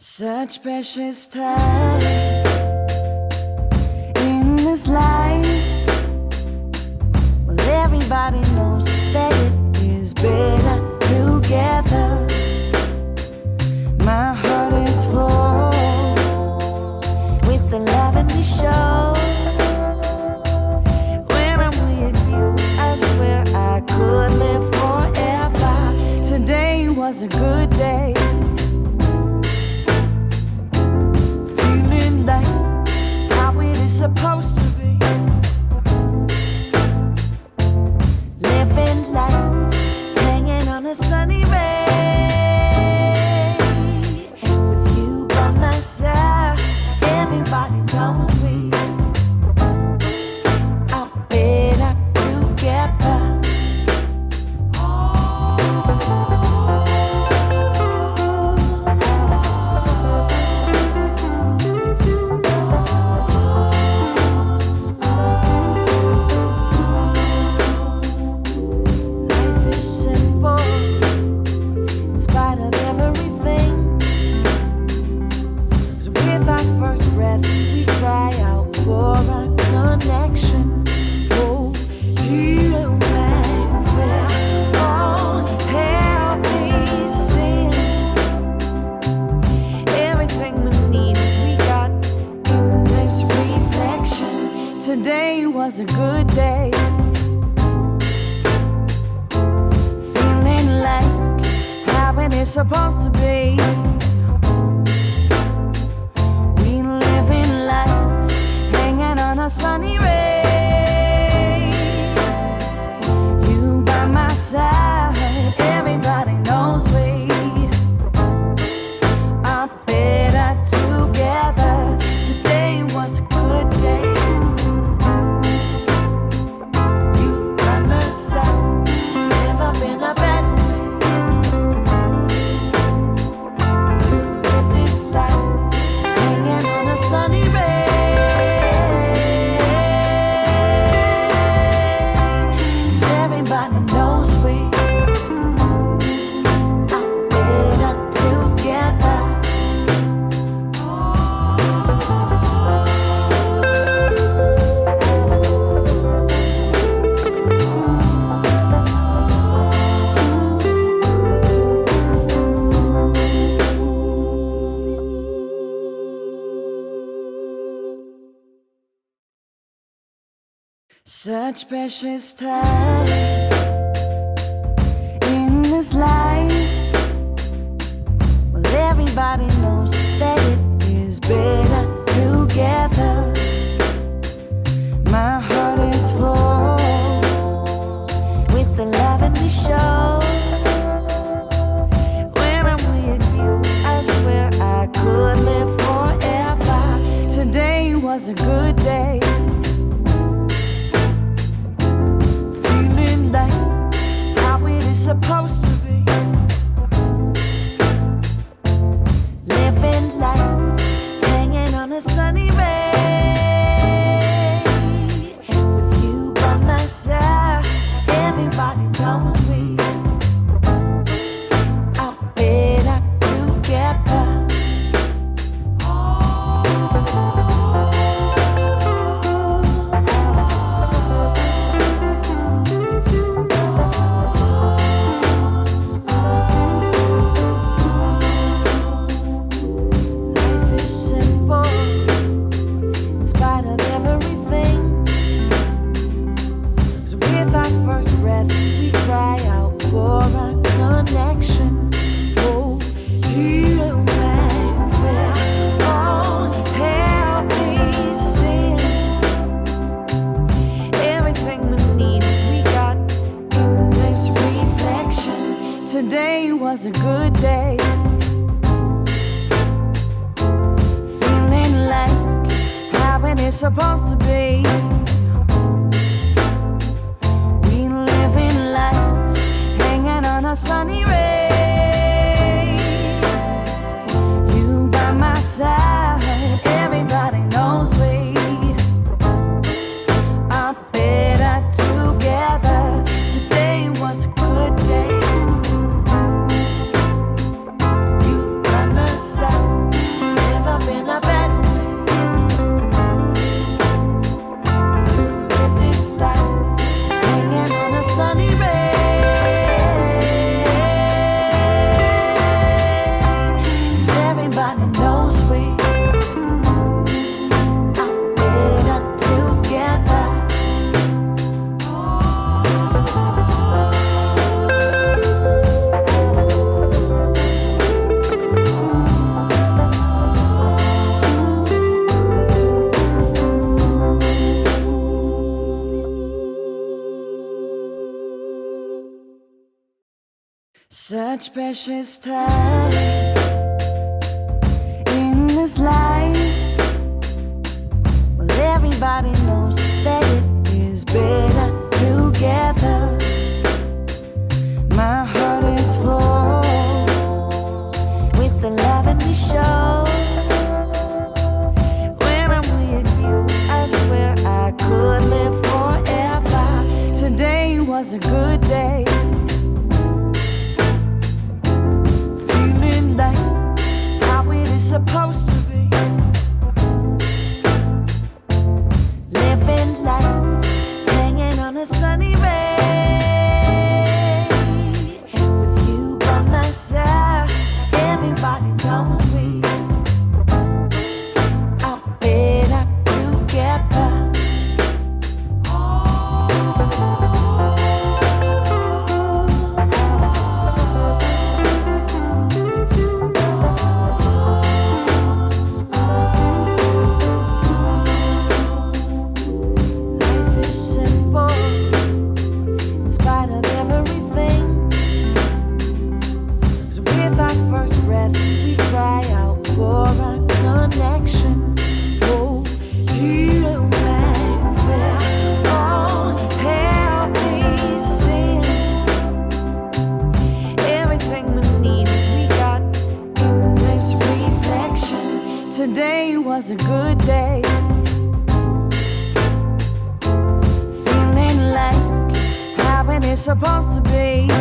Such precious time in this life. Well, everybody knows that it is better together. My heart is full with the love and we show. When I'm with you, I swear I could live forever. Today was a good day. Supposed to be living life, hanging on a sunny ray, and with you by my side, everybody knows we are better together. Today was a good day. Feeling like how it is supposed to be. We living life, hanging on a sunny ray. You by my side, everybody knows we are better together. Today was a good day. Such precious time in this life. Well, everybody knows that it is better together. My heart is full with the love and we show. When I'm with you, I swear I could live forever. Today was a good day. Supposed to be living life, hanging on a sunny ray, and with you by my side, everybody knows we are better together. Today was a good day. Feeling like how it is supposed to be. We living life, hanging on a sunny ray. You by my side, everybody knows we are better together. Today was a good day. You by my side. Such precious time in this life. Well, everybody knows that it is better together. My heart is full with the love and we show. When I'm with you, I swear I could live forever. Today was a good day. Feeling like how it is supposed to be. Living life, hanging on a sunny ray. With you by my side, everybody knows we are better together. Life is simple in spite of everything. 'Cause with our first breath, we cry out for our connection. Oh, heal back there. Oh, help me sing. Everything we need, we got in this reflection. Today was a good day. Feeling like how it is supposed to be.